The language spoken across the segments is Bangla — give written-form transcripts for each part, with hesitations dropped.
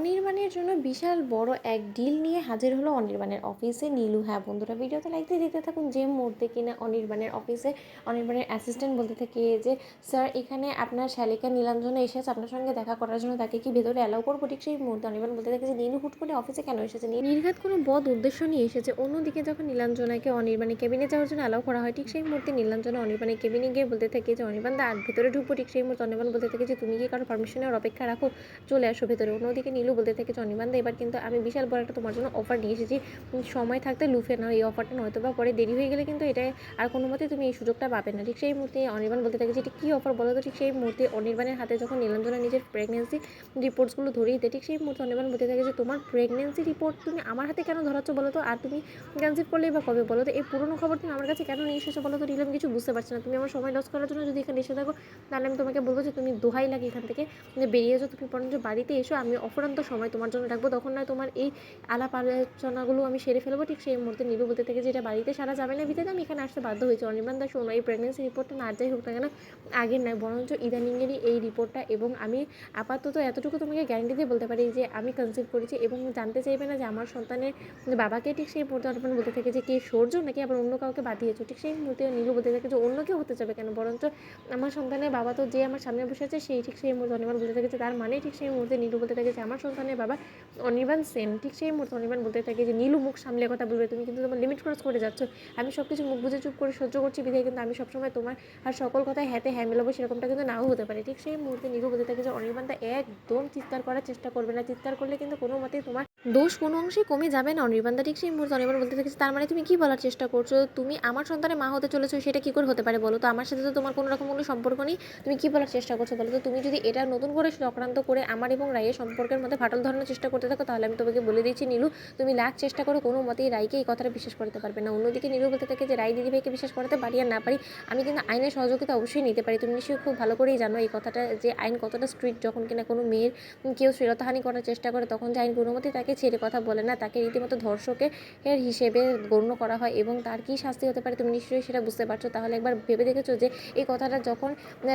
অনির্বাণের জন্য বিশাল বড় এক ডিল নিয়ে হাজির হলো অনির্বাণের অফিসে নীলু। হ্যাঁ বন্ধুরা, ভিডিওতে লাইক দিয়ে দিতে থাকুন। যে মুহূর্তে কিনা অনির্বাণের অফিসে অনির্বাণের অ্যাসিস্ট্যান্ট বলতে থাকে যে স্যার এখানে আপনার শালিকা নীলাঞ্জনা এসেছে আপনার সঙ্গে দেখা করার জন্য, তাকে কি ভেতরে অ্যালাউ করবো? ঠিক সেই মুহূর্তে অনির্বাণ বলতে থাকে যে নীলু হুট করে অফিসে কেন এসেছে, নির্ঘাত কোনো বদ উদ্দেশ্য নিয়ে এসেছে। অন্যদিকে যখন নীলাঞ্জনাকে অনির্বাণের কেবিনে যাওয়ার জন্য অ্যালাউ করা হয়, ঠিক সেই মুহূর্তে নীলাঞ্জনা অনির্বাণের কেবিনে গিয়ে বলতে থাকে যে অনির্বাণ দা ভেতরে ঢুকবো। ঠিক সেই মুহূর্তে অনির্বাণ বলতে থাকে যে তুমি কি কারো পারমিশনের অপেক্ষা রাখো, চলে আসো ভেতরে। অন্যদিকে নীলু বলতে থাকে যে অনির্বাণ দা এবার কিন্তু আমি বিশাল বড় একটা তোমার জন্য অফার নিয়ে এসেছি, সময় থাকতে লুফে নাও এই অফারটা, নয়তো বা পরে দেরি হয়ে গেলে কিন্তু এটা আর কোনো মতে তুমি এই সুযোগটা পাবে না। ঠিক সেই মুহূর্তে অনির্বাণ বলতে থাকে যে এটা কী অফার বলো তো। ঠিক সেই মুহূর্তে অনির্বাণের হাতে যখন নীলাঞ্জনা নিজের প্রেগনেন্সি রিপোর্টসগুলো ধরিয়ে দেয়, ঠিক সেই মুহূর্তে অনির্বাণ বলতে থাকে যে তোমার প্রেগনেন্সি রিপোর্ট তুমি আমার হাতে কেন ধরাচ্ছ বলো তো, আর তুমি কনসিভ করলেই বা কবে বলো তো, এই পুরনো খবর তুমি আমার কাছে কেন নিয়ে এসেছো বলো তো। নীলু আমি কিছু বুঝতে পারছি না, তুমি আমার সময় লস করার জন্য যদি এখানে এসে থাকো তাহলে আমি তোমাকে বলবো যে তুমি দোহাই লাগে এখান থেকে বেরিয়ে যাও, তুমি বরঞ্চ বাড়িতে এসো, আমি অফুরন্ত সময় তোমার জন্য রাখবো, তখন নয় তোমার এই আলাপ আলোচনাগুলো আমি সেরে ফেলবো। ঠিক সেই মুহূর্তে নীলু বলতে থাকে যে এটা বাড়িতে সারা যাবে না, ভিতরে আমি এখানে আসতে বাধ্য হয়েছি। অনির্বাণ দা শোনো, এই প্রেগনেন্সি রিপোর্টটা না যাই হোক না কেন আগের নয়, বরঞ্চ ইদানিংয়েরই এই রিপোর্টটা, এবং আমি আপাতত এতটুকু তোমাকে গ্যারান্টি দিয়ে বলতে পারি যে আমি কনসিভ করেছি, এবং জানতে চাইবে না যে আমার সন্তানের বাবাকে। ঠিক সেই মুহূর্তে অনির্বাণ বলতে থাকে যে কে সৌর্য নাকি আবার অন্য কাউকে বাদিয়েছো। ঠিক সেই মুহূর্তে নীলু বলতে থাকে যে অন্য কেউ হতে যাবে কেন, বরঞ্চ আমার সন্তানের বাবা তো যে আমার সামনে বসে আছে সেই। ঠিক সেই মুহূর্তে অনির্বাণ বলতে থাকে যে তার মানে। ঠিক সেই মুহূর্তে নীলু বলতে থাকে যে আমার সন্তানের বাবা অনির্বাণ সেন। ঠিক সেই মুহূর্তে অনির্বাণ বলতে থাকে যে নীলু মুখ সামলে কথা বলবে, তুমি কিন্তু তোমার লিমিট ক্রস করে যাচ্ছ। আমি সব কিছু মুখ বুঝে চুপ করে সহ্য করছি বিধায় কিন্তু আমি সবসময় তোমার আর সকল কথায় হ্যাঁতে হ্যাঁ মেলাবো সেরকমটা কিন্তু নাও হতে পারে। ঠিক সেই মুহূর্তে নীলু বলতে থাকে যে অনির্বাণ তা একদম চিৎকার করার চেষ্টা করবে না, চিৎকার করলে কিন্তু কোনো মতেই তোমার দোষ কোনো অংশে কমে যাবে না অনির্বাণ দা। ঠিক সেই মুহূর্তে অনির্বাণ বলতে থাকে তার মানে তুমি কি বলার চেষ্টা করছো, তুমি আমার সন্তানের মা হতে চলেছো, সেটা কি করে হতে পারে বলো তো, আমার সাথে তো তোমার কোনো রকম কোনো সম্পর্ক নেই, তুমি কি বলার চেষ্টা করছো বলো তো। তুমি যদি এটা নতুন করে চক্রান্ত করে আমার এবং রায়ের সম্পর্কের মধ্যে ফাটল ধরানোর চেষ্টা করতে থাকো তাহলে আমি তোমাকে বলে দিচ্ছি নীলু, তুমি লাখ চেষ্টা করো কোনো মতেই রায়কে এই কথাটা বিশ্বাস করতে পারবে না। অন্যদিকে নীলু বলতে থাকে যে রায় দিদিভাইকে বিশ্বাস করতে পারি আর না পারি, আমি কিন্তু আইনের সহযোগিতা অবশ্যই নিতে পারি। তুমি নিশ্চয়ই খুব ভালো করেই জানো এই কথাটা, যে আইন কতটা স্ট্রিক্ট। যখন কিনা কোনো মেয়ের কেউ শ্লীলতাহানি করার চেষ্টা করে তখন যে আইন কোনো মতেই তাকে ছেড়ে কথা বলে না, তাকে রীতিমতো ধর্ষকের হিসেবে গণ্য করা হয়, এবং তার কী শাস্তি হতে পারে তুমি নিশ্চয়ই সেটা বুঝতে পারছো। তাহলে একবার ভেবে দেখেছো যে এই কথাটা যখন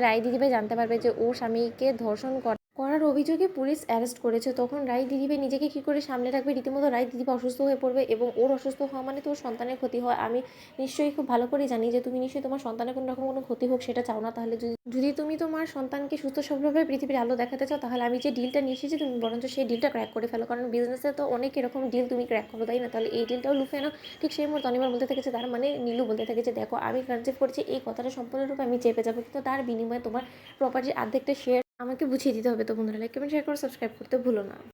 রায় দিদিভাই জানতে পারবে যে ওর স্বামীকে ধর্ষণ করার অভিযোগে পুলিশ অ্যারেস্ট করেছে, তখন রায় দিদিভাই নিজেকে কী করে সামলে রাখবে। রীতিমতো রায় দিদিভাই অসুস্থ হয়ে পড়বে, এবং ওর অসুস্থ হওয়া মানে তো ওর সন্তানের ক্ষতি হয়। আমি নিশ্চয়ই খুব ভালো করেই জানি যে তুমি নিশ্চয়ই তোমার সন্তানের কোনো রকম কোনো ক্ষতি হোক সেটা চাও না। তাহলে যদি যদি তুমি তোমার সন্তানকে সুস্থ সবলভাবে পৃথিবীর আলো দেখাতে চাও তাহলে আমি যে ডিলটা নিয়ে এসেছি তুমি বরঞ্চ সেই ডিলটা ক্র্যাক করে ফেলো, কারণ বিজনেসে তো অনেক এরকম ডিল তুমি ক্র্যাক করো তাই না, তাহলে এই ডিলটাও লুফে নাও। ঠিক সেই মুহূর্তে অনির্বাণ বলতে থেকেছে তার মানে নীলু বলতে থাকে যে দেখো আমি কনসিভ করছি এই কথাটা সম্পূর্ণরূপে আমি চেপে যাবো, কিন্তু তার বিনিময়ে তোমার প্রপার্টির অর্ধেকটা শেয়ার আমাকে বুঝিয়ে দিতে হবে। তো বন্ধুরা লাইক কমেন্ট শেয়ার করে সাবস্ক্রাইব করতে ভুলো না।